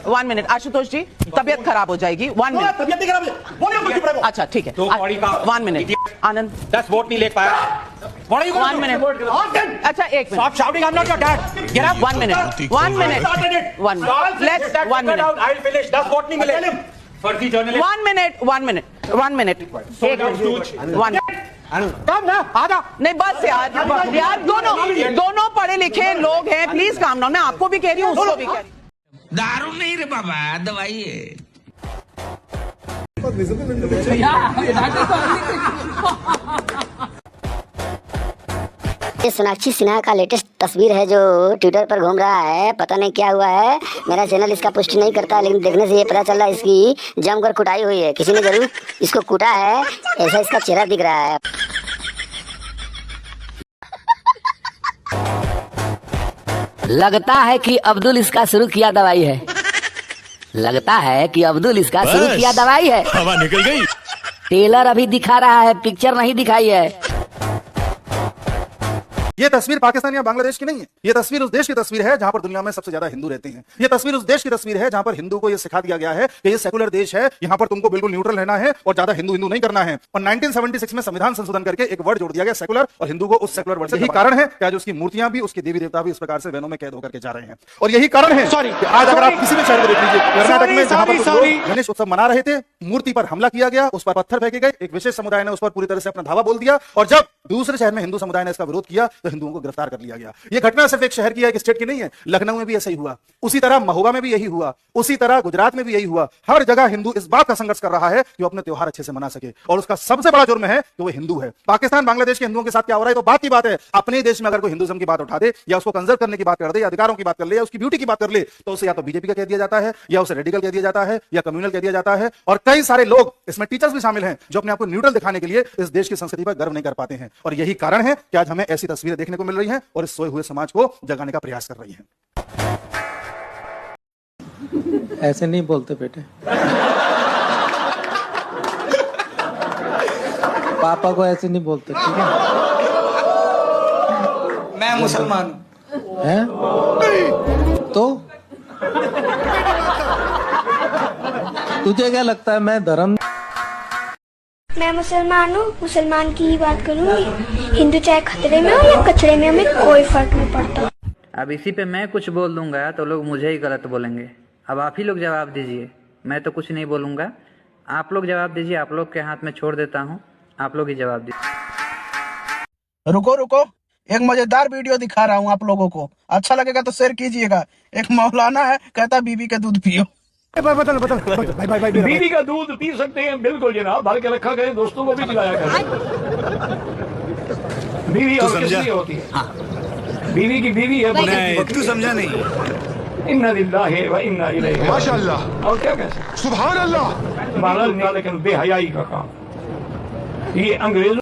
One minute Ashutosh जी, तबियत खराब हो जाएगी। 1 मिनट। अच्छा ठीक है, 1 मिनट। आनंद 10 वोट नहीं ले पाया। 1 मिनट। अच्छा 1 minute. Stop shouting, I'm not your dad. Get up. 1 minute. 1 minute. 1 minute. Let's 1 minute. I'll finish. 10 vote नहीं मिले। फर्जी जर्नलिस्ट। 1 मिनट। 1 मिनट। 1 मिनट। 1 कम ना आधा। नहीं बस यार दोनों पढ़े लिखे लोग हैं, प्लीज काम डाउन। मैं आपको भी कह रही हूँ, उसको भी कह रही हूँ। दारू नहीं रे बाबा, दवाई है। ये सोनाक्षी सिन्हा का लेटेस्ट तस्वीर है जो ट्विटर पर घूम रहा है। पता नहीं क्या हुआ है, मेरा चैनल इसका पुष्टि नहीं करता, लेकिन देखने से ये पता चल रहा है इसकी जमकर कुटाई हुई है। किसी ने जरूर इसको कूटा है, ऐसा इसका चेहरा दिख रहा है। लगता है कि अब्दुल इसका शुरू किया दवाई है। लगता है कि अब्दुल इसका शुरू किया दवाई है। हवा निकल गई। टेलर अभी दिखा रहा है, पिक्चर नहीं दिखाई है। ये तस्वीर पाकिस्तान या बांग्लादेश की नहीं है। ये तस्वीर उस देश की तस्वीर है जहां पर दुनिया में सबसे ज्यादा हिंदू रहते हैं। ये तस्वीर उस देश की तस्वीर है जहां पर हिंदू को ये सिखा दिया गया है कि ये सेकुलर देश है, यहाँ पर तुमको बिल्कुल न्यूट्रल रहना है और ज्यादा हिंदू नहीं करना है। और 1976 में संविधान संशोधन करके एक वर्ड जोड़ दिया गया सेकुलर, और हिंदू को उस सेकुलर वर्ड से। यही कारण है कि आज उसकी मूर्तियां भी, उसके देवी देवता भी इस प्रकार से वैनों में कैद होकर के जा रहे हैं। और यही कारण है कि आज अगर आप किसी भी शहर में देख लीजिए, कर्नाटक में जहां पर लोग गणेश उत्सव मना रहे थे, मूर्ति पर हमला किया गया, उस पर पत्थर फेंके गए, एक विशेष समुदाय ने उस पर पूरी तरह से अपना धावा बोल दिया, और जब दूसरे शहर में हिंदू समुदाय ने इसका विरोध किया तो हिंदुओं को गिरफ्तार कर लिया गया। ये घटना सिर्फ एक शहर की है, एक स्टेट की नहीं है। लखनऊ में भी ऐसा ही हुआ, उसी तरह महोबा में भी यही हुआ, उसी तरह गुजरात में भी यही हुआ। हर जगह हिंदू इस बात का संघर्ष कर रहा है कि वो अपने त्योहार अच्छे से मना सके, और उसका सबसे बड़ा जुर्म है कि वो हिंदू है। पाकिस्तान बांग्लादेश के हिंदुओं के साथ क्या हो रहा है तो बात की बात है। अपने देश में अगर कोई हिंदुइज्म की बात उठा दे, या उसको कंजर्व करने की बात कर दे, या अधिकारों की बात कर ले, या उसकी ब्यूटी की बात कर ले, तो उसे या तो बीजेपी का कह दिया जाता है, या उसे रेडिकल कह दिया जाता है, या कम्युनल कह दिया जाता है। और कई सारे लोग, इसमें टीचर्स भी शामिल हैं, जो अपने आप को न्यूट्रल दिखाने के लिए इस देश की संस्कृति पर गर्व नहीं कर पाते हैं। और यही कारण है कि आज हमें ऐसी तस्वीरें देखने को मिल रही हैं और इस सोए हुए समाज को जगाने का प्रयास कर रही हैं। ऐसे नहीं बोलते बेटे। पापा को ऐसे नहीं बोलते, ठीक है? मैं मुसलमान हैं? तो तुझे क्या लगता है मैं धर्म? मैं मुसलमान हूँ, मुसलमान की ही बात करूँगी। हिंदू चाहे खतरे में हो या कचरे में, हमें कोई फर्क नहीं पड़ता। अब इसी पे मैं कुछ बोल दूंगा तो लोग मुझे ही गलत बोलेंगे। अब आप ही लोग जवाब दीजिए, मैं तो कुछ नहीं बोलूंगा। आप लोग जवाब दीजिए, आप लोग के हाथ में छोड़ देता हूँ, आप लोग ही जवाब दीजिए। रुको, एक मजेदार वीडियो दिखा रहा हूँ आप लोगों को, अच्छा लगेगा तो शेयर कीजिएगा। एक मौलाना है, कहता बीबी का दूध पियो। बदल भाई बीवी का दूध पी सकते हैं, बिल्कुल जनाब, भर के रखा गया, दोस्तों को भी पिलाया करें। बीवी और किसकी होती है? बीवी की बीवी है। तू समझा नहीं। इन्ना लिल्लाहि व इन्ना इलैहि। माशाअल्लाह। और क्या कह सकते? सुभान अल्लाह। माना नहीं, लेकिन बेहयाई का काम। ये अंग्रेज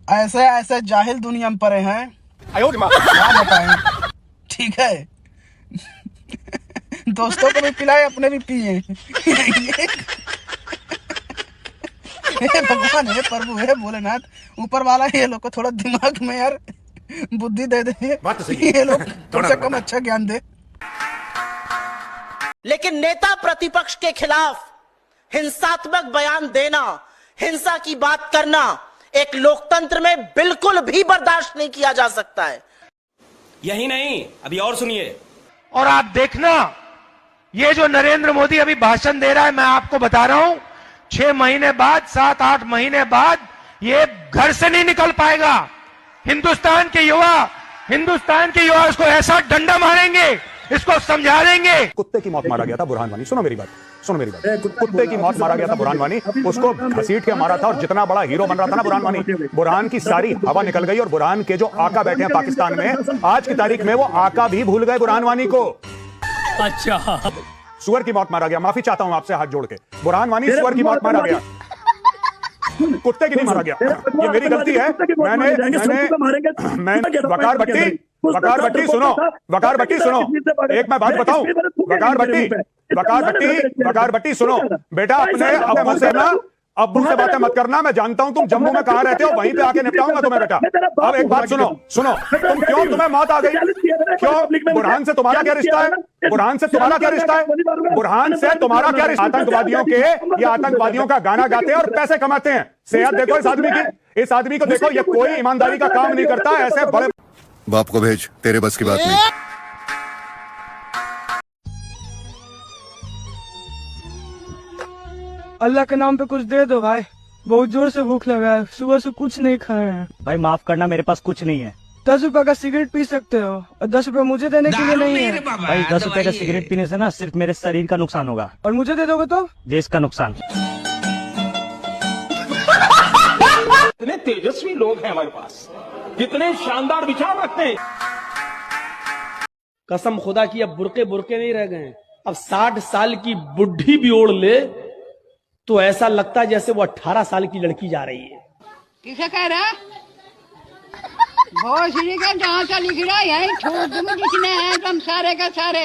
ऐसे जाहिल दुनिया में पड़े हैं, क्या बताएं। ठीक है, दोस्तों को भी पिलाए, अपने भी पिए। हे भगवान, हे प्रभु, हे भोलेनाथ, ऊपर वाला ये लोग को थोड़ा दिमाग में यार बुद्धि दे दे, ये लोग कम से कम अच्छा ज्ञान दे। लेकिन नेता प्रतिपक्ष के खिलाफ हिंसात्मक बयान देना, हिंसा की बात करना एक लोकतंत्र में बिल्कुल भी बर्दाश्त नहीं किया जा सकता है। यही नहीं, अभी और सुनिए। और आप देखना, ये जो नरेंद्र मोदी अभी भाषण दे रहा है, मैं आपको बता रहा हूं, 6 महीने बाद, 7-8 महीने बाद ये घर से नहीं निकल पाएगा। हिंदुस्तान के युवा इसको ऐसा डंडा मारेंगे, इसको समझा देंगे। कुत्ते की मौत मारा गया था बुरहान वानी, सुनो मेरी बात। कुत्ते की मौत मारा गया था बुरहान वानी, उसको घसीट के मारा था, और जितना बड़ा हीरो बन रहा था ना बुरहान वानी, बुरहान की सारी हवा निकल गई। और बुरहान के जो आका बैठे हैं पाकिस्तान में, आज की तारीख में वो आका भी भूल गए बुरहान वानी को। अच्छा, सुअर की मौत मारा गया, माफी चाहता हूं आपसे हाथ जोड़ के, बुरहान वानी सुअर की मौत मारा गया, कुत्ते की नहीं मारा गया। ये मेरी गलती है। मैं वकार भट्टी सुनो, एक मैं बात बताऊं, वकार भट्टी सुनो बेटा, अपने मुंह से ना अब्बू से बातें मत करना। मैं जानता हूं तुम जम्मू में कहां रहते हो, वहीं पे आके निपटाऊंगा तुम्हें बेटा। अब एक बात सुनो, तुम्हें मौत आ गई, क्यों? बुरहान से तुम्हारा क्या रिश्ता है? बुरहान से तुम्हारा क्या रिश्ता है? बुरहान से तुम्हारा क्या रिश्ता? आतंकवादियों के, ये आतंकवादियों का गाना गाते हैं और पैसे कमाते हैं। सेहत देखो इस आदमी की, इस आदमी को देखो, ये कोई ईमानदारी का काम नहीं करता। ऐसे बड़े बाप को भेज, तेरे बस की बात नहीं। अल्लाह के नाम पे कुछ दे दो भाई, बहुत जोर से भूख लगा है, सुबह से कुछ नहीं खाए हैं। भाई माफ करना, मेरे पास कुछ नहीं है। 10 रुपए का सिगरेट पी सकते हो और 10 रुपए मुझे देने के लिए नहीं है। भाई 10 रुपए का सिगरेट पीने से ना सिर्फ मेरे शरीर का नुकसान होगा, और मुझे दे दोगे तो देश का नुकसान। कितने तेजस्वी लोग हैं हमारे पास, कितने शानदार विचार रखते हैं। कसम खुदा की अब बुरके बुरके नहीं रह गए। अब 60 साल की बुढ़ी भी ओढ़ ले तो ऐसा लगता है जैसे वो 18 साल की लड़की जा रही है। किसे कह रहा? भोसड़ी का जहाँ से लिख रहा है छोड़ दूंगा जिसने है तुम सारे का सारे।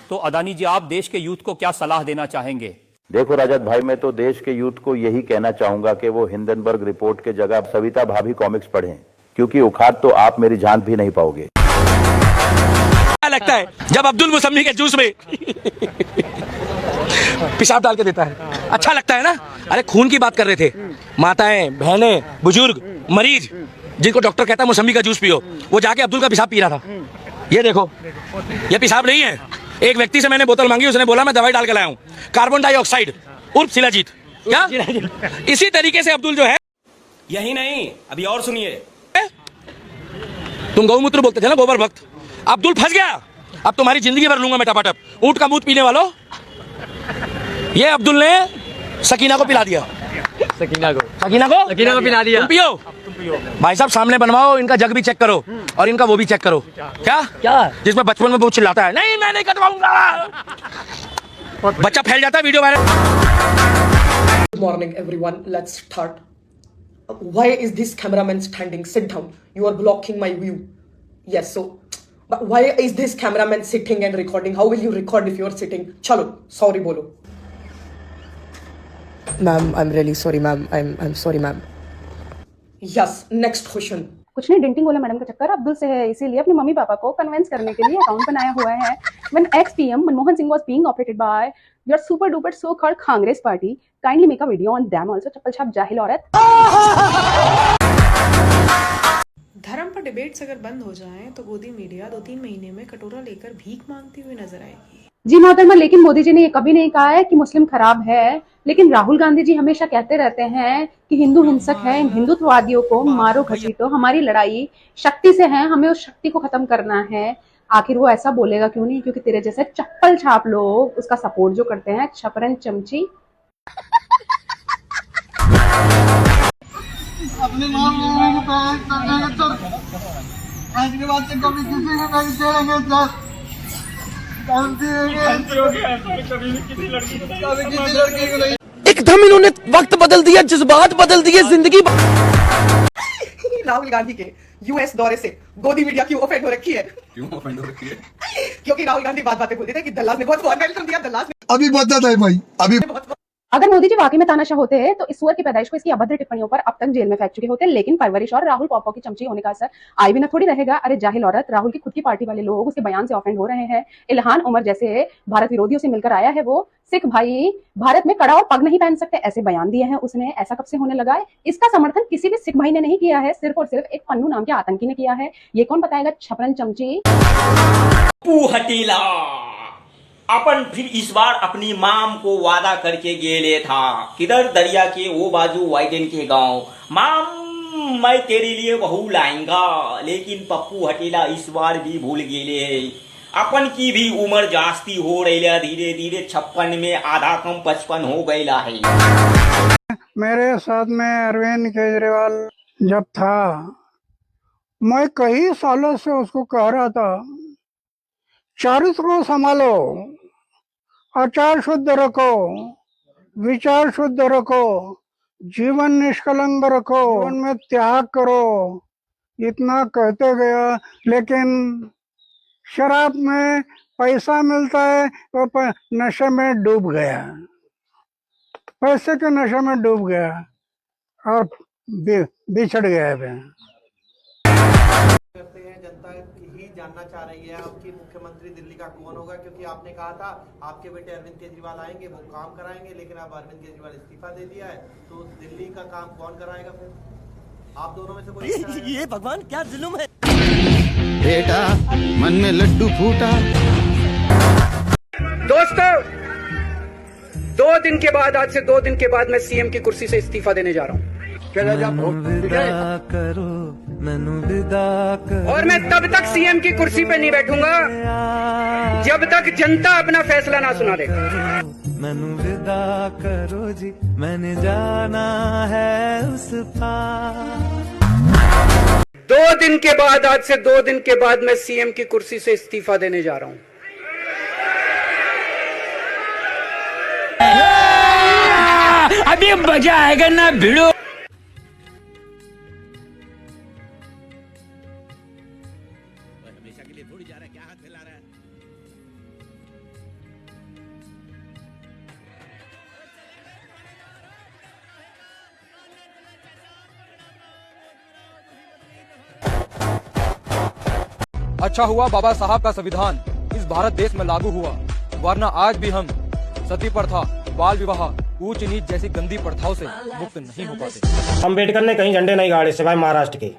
तो अदानी जी, आप देश के यूथ को क्या सलाह देना चाहेंगे? देखो रजत भाई, मैं तो देश के यूथ को यही कहना चाहूंगा कि वो हिंडनबर्ग रिपोर्ट के जगह सविता भाभी कॉमिक्स पढ़ें, क्योंकि उखाड़ तो आप मेरी जान भी नहीं पाओगे। क्या लगता है जब अब्दुल मुसम्मी के जूस में पेशाब डाल के देता है? अच्छा लगता है ना? अरे खून की बात कर रहे थे, माताएं, बहनें, बुजुर्ग, मरीज जिनको डॉक्टर कहता है मुसम्मी का जूस पियो, वो जाके अब्दुल का पेशाब पी रहा था। ये देखो, ये पेशाब नहीं है। एक व्यक्ति से मैंने बोतल मांगी, उसने बोला मैं दवाई डाल के लाया हूँ, कार्बन डाइऑक्साइड उर्फ शिलाजीत। क्या? इसी तरीके से अब्दुल जो है, यही नहीं, अभी और सुनिए। तुम गौमूत्र बोलते थे ना, गोबर भक्त। अब्दुल फंस गया। अब तुम्हारी जिंदगी भर लूंगा मैं टपाटप। ऊंट का दूध पीने वालों, ये अब्दुल ने सकीना को पिला दिया। सकीना को पिला दिया। तुम पियो। भाई साहब सामने बनवाओ, इनका जग भी चेक करो और इनका वो भी चेक करो। क्या जिसमें बचपन में वो चिल्लाता है, नहीं मैं नहीं कटवाऊंगा, बच्चा फैल जाता है video viral. Good morning everyone, let's start. Why is this cameraman standing? Sit down. You are blocking my view. Yes, so but why is this cameraman sitting and recording? How will you record if you are sitting? Chalo, sorry bolo. Ma'am, I'm really sorry ma'am. I'm sorry ma'am. Yes, next question. कुछ नहीं, denting वाला madam का चक्कर अब्दुल से है, इसीलिए अपने mummy papa को कन्विंस करने के लिए अकाउंट बनाया हुआ है। When ex-PM Manmohan Singh was being operated by your super duper so-called Congress party, kindly make a video on them also. चप्पल छाप जाहिल औरत। धर्म पर डिबेट्स अगर बंद हो जाएं तो गोदी मीडिया 2-3 महीने में कटोरा लेकर भीख मांगती हुई नजर आएगी। जी मोहतरमा, लेकिन मोदी जी ने ये कभी नहीं कहा है कि मुस्लिम खराब है, लेकिन राहुल गांधी जी हमेशा कहते रहते हैं कि हिंदू हिंसक है, इन हिंदुत्ववादियों को मारो घसीटो, हमारी लड़ाई शक्ति से है, हमें उस शक्ति को खत्म करना है। आखिर वो ऐसा बोलेगा क्यों नहीं? क्योंकि तेरे जैसे चप्पल छाप लोग उसका सपोर्ट जो करते हैं, छपरन चमची। अपने आज के बाद से कभी किसी को नहीं छोड़ेंगे सर। एकदम इन्होंने वक्त बदल दिया, जज्बात बदल दिए, जिंदगी। राहुल गांधी के यूएस दौरे से गोदी मीडिया क्यों ऑफेंड हो रखी है? क्योंकि राहुल गांधी बातें बोलते थे कि दल्लास ने बहुत वेलकम दिया, दल्लास ने अभी बता है भाई, अभी अगर मोदी जी वाकई में तानाशाह होते हैं तो इस सुअर की पैदाइश को इसकी अभद्र टिप्पणियों पर अब तक जेल में फेंक चुके होते, लेकिन परवरिश और राहुल पॉपो की चमची होने का असर आई भी ना थोड़ी रहेगा। अरे जाहिल औरत, राहुल की खुद की पार्टी वाले लोग उसके बयान से ऑफेंड हो रहे हैं। इल्हान उमर जैसे भारत विरोधियों से मिलकर आया है वो। सिख भाई भारत में कड़ा और पग नहीं पहन सकते, ऐसे बयान दिए हैं उसने। ऐसा कब से होने लगा है? इसका समर्थन किसी भी सिख भाई ने नहीं किया है, सिर्फ और सिर्फ एक पन्नू नाम के आतंकी ने किया है। ये कौन बताएगा? छपरन चमची। अपन फिर इस बार अपनी माम को वादा करके गेले था, किधर दरिया के वो बाजू वाइडेन के गांव। माम मैं तेरे लिए बहू लाएंगा, लेकिन पप्पू हटेला इस बार भी भूल गेले। अपन की भी उम्र जास्ती हो रही है, धीरे धीरे 56 में आधा कम 55 हो गईला है। मेरे साथ में अरविंद केजरीवाल जब था, मैं कई सालों से उसको कह रहा था चरित्र को संभालो, आचार शुद्ध रखो, विचार शुद्ध रखो, जीवन निष्कलंक रखो, जीवन में त्याग करो। इतना कहते गया, लेकिन शराब में पैसा मिलता है तो नशे में डूब गया, पैसे के नशे में डूब गया। और बिछड़ गए थे। करते हैं, जनता ही जानना चाह रही है आपकी मुख्यमंत्री दिल्ली का कौन होगा, क्योंकि आपने कहा था आपके बेटे अरविंद केजरीवाल आएंगे, वो काम कराएंगे, लेकिन अब अरविंद केजरीवाल इस्तीफा दे दिया है, तो दिल्ली का काम कौन कराएगा फिर? आप दोनों में से कोई? ये भगवान क्या जुल्म है। बेटा मन में लड्डू फूटा। दोस्तों, 2 दिन के बाद, आज से 2 दिन के बाद मैं सीएम की कुर्सी से इस्तीफा देने जा रहा हूँ। करो मैनू विदा करो। और मैं तब तक सीएम की कुर्सी पे नहीं बैठूंगा जब तक जनता अपना फैसला ना सुना दे। मैनू विदा करो जी, मैंने जाना है उस पार। 2 दिन के बाद, आज से 2 दिन के बाद मैं सीएम की कुर्सी से इस्तीफा देने जा रहा हूँ। अभी मजा आएगा ना भिड़ो। हमेशा के लिए थोड़ी जा रहा है, क्या हाथ फैला रहा है? अच्छा हुआ बाबा साहब का संविधान इस भारत देश में लागू हुआ, वरना आज भी हम सती प्रथा, बाल विवाह, ऊंच नीच जैसी गंदी प्रथाओं से मुक्त नहीं हो पाते। अम्बेडकर ने कहीं झंडे नहीं गाड़े सिवाय महाराष्ट्र के।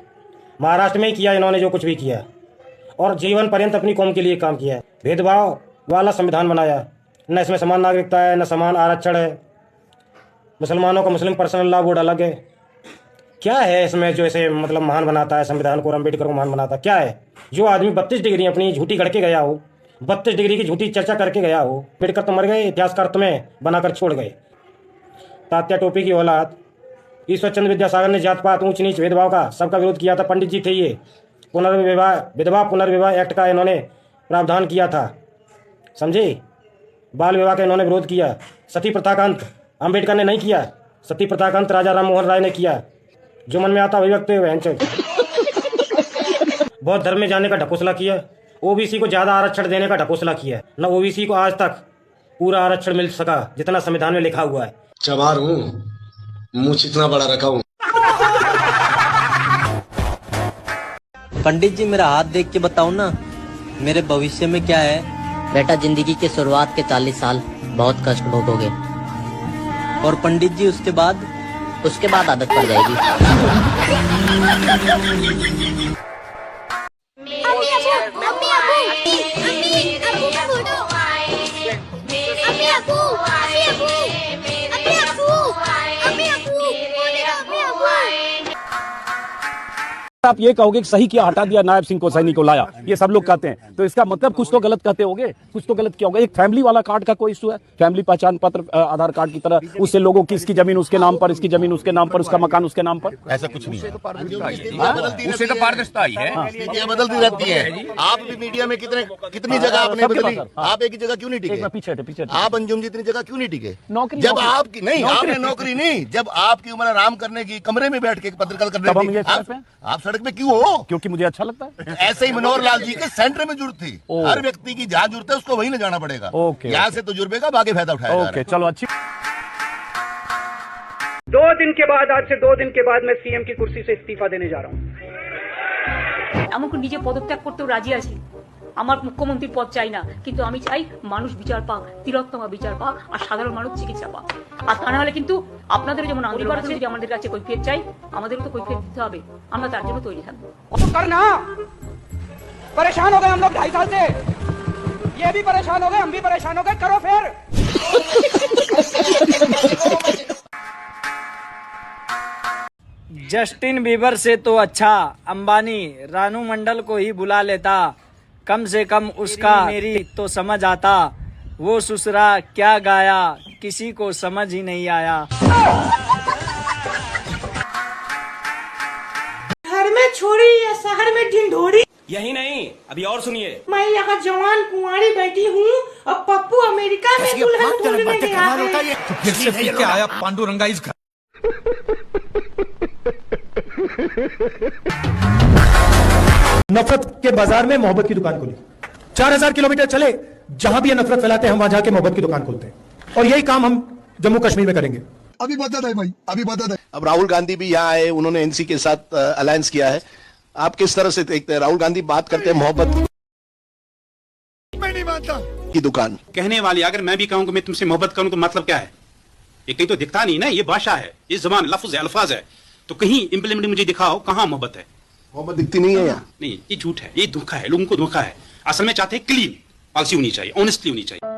महाराष्ट्र में ही किया इन्होंने जो कुछ भी किया, और जीवन पर्यंत अपनी कौम के लिए काम किया है। भेदभाव वाला संविधान बनाया, न इसमें समान नागरिकता है, न समान आरक्षण है। मुसलमानों का मुस्लिम पर्सनल लॉ बोर्ड अलग है। क्या है इसमें जो ऐसे मतलब महान बनाता है संविधान को, अम्बेडकर को महान बनाता क्या है? जो आदमी 32 डिग्री अपनी झूठी गढ़ के गया हो, 32 डिग्री की झूठी चर्चा करके गया हो। अम्बेडकर तो मर गए, इतिहासकार तुम्हें बनाकर छोड़ गए। तात्या टोपी की औलाद ईश्वर चंद्र विद्यासागर ने जात पात, ऊंच नीच, भेदभाव का सबका विरोध किया था। पंडित जी थे ये। पुनर्विवाह, विधवा पुनर्विवाह एक्ट का इन्होंने प्रावधान किया था, समझे? बाल विवाह का इन्होंने विरोध किया। सती प्रथा का अंत अम्बेडकर ने नहीं किया, सती प्रथा का अंत राजा राम मोहन राय ने किया। जो मन में आता वही व्यक्त हुए। बौद्ध धर्म में जाने का ढकोसला किया, ओबीसी को ज्यादा आरक्षण देने का ढकोसला किया। न ओबीसी को आज तक पूरा आरक्षण मिल सका जितना संविधान में लिखा हुआ है। चबार हूँ, मुंह इतना बड़ा रखा हूँ। पंडित जी मेरा हाथ देख के बताओ ना, मेरे भविष्य में क्या है? बेटा, जिंदगी के शुरुआत के 40 साल बहुत कष्ट भोगोगे। और पंडित जी उसके बाद? उसके बाद आदत पड़ जाएगी। आप ये कहोगे कि सही किया, हटा दिया नायब सिंह को, सैनी को लाया, ये सब लोग कहते हैं, तो इसका मतलब कुछ तो गलत कहते होंगे, कुछ तो गलत किया होगा। एक फैमिली वाला कार्ड का कोई इशू है, फैमिली पहचान पत्र आधार कार्ड की तरह, उससे लोगों की इसकी जमीन उसके नाम पर, इसकी जमीन उसके नाम पर, उसका मकान उसके नाम पर। ऐसा कुछ नहीं है। उससे तो पारदर्शिता ही है, मीडिया बदलती रहती है। आप भी मीडिया में कितनी जगह आपने बदली, आप एक ही जगह क्यों नहीं टिके? पीछे आप अंजुम जितनी जगह क्यों नहीं टिके? नौकरी जब आपकी नहीं, आपने नौकरी नहीं, जब आपकी उम्र आराम करने की, कमरे में बैठ के पत्रकार करने की, आप सड़क में क्यों हो? क्योंकि मुझे अच्छा लगता है। ऐसे ही मनोहर लाल जी के सेंटर में जरूरत थी। हर व्यक्ति की जहाँ जरूरत है उसको वहीं ले जाना पड़ेगा। यहाँ से तजुर्बे का बाकी फायदा उठाया जा रहा है। चलो अच्छी। 2 दिन के बाद, आज से 2 दिन के बाद मैं सीएम की कुर्सी से इस्तीफा देने जा रहा हूँ। আমাকে নিজে পদত্যাগ করতেও রাজি আছি। আমার মুখ্যমন্ত্রী পদ চাই না, কিন্তু আমি চাই মানুষ বিচার পাক, তিলোত্তমা বিচার পাক, আর সাধারণ মানুষ চিকিৎসা পাক। আর তা না হলে কিন্তু আপনাদের যেমন আন্দোলন আছে, যদি আমাদের কাছে কৈফিয়ত চাই, আমাদেরও তো কৈফিয়ত দিতে হবে। আমরা তার জন্য তৈরি থাকবো। करना परेशान हो गए हम लोग 2.5 साल से, ये भी परेशान हो गए, हम भी परेशान हो गए, करो फिर। जस्टिन बीबर से तो अच्छा अंबानी रानू मंडल को ही बुला लेता, कम से कम उसका मेरी तो समझ आता। वो ससुरा क्या गाया किसी को समझ ही नहीं आया। घर में छोड़ी या शहर में ढिंढोरी? यही नहीं, अभी और सुनिए। मैं यहाँ जवान कुंवारी बैठी हूँ, अब पप्पू अमेरिका में दुल्हन ढूंढने गया है। फिर से पी के आया पांडुरंगा इस घर। नफरत के बाजार में मोहब्बत की दुकान खोली। 4000 किलोमीटर चले, जहां भी ये नफरत फैलाते हैं हम वहां जाके मोहब्बत की दुकान खोलते हैं। और यही काम हम जम्मू कश्मीर में करेंगे। अभी बता दे भाई, अभी बता दे। अब राहुल गांधी भी यहाँ आए, उन्होंने एनसी के साथ अलायंस किया है। आप किस तरह से देखते हैं? राहुल गांधी बात करते हैं मोहब्बत मैं नहीं मानता की दुकान कहने वाली, अगर मैं भी कहूँ कि मैं तुमसे मोहब्बत करूँ तो मतलब क्या है? ये कहीं तो दिखता नहीं ना, ये भाषा है, ये जबान लफ्ज है, अल्फाज है, तो कहीं इम्प्लीमेंट मुझे दिखाओ कहाँ मोहब्बत है? मोहब्बत दिखती नहीं है यहाँ। नहीं, ये झूठ है, ये धोखा है, लोगों को धोखा है। असल में चाहते हैं क्लीन पॉलिसी होनी चाहिए, ऑनेस्टली होनी चाहिए।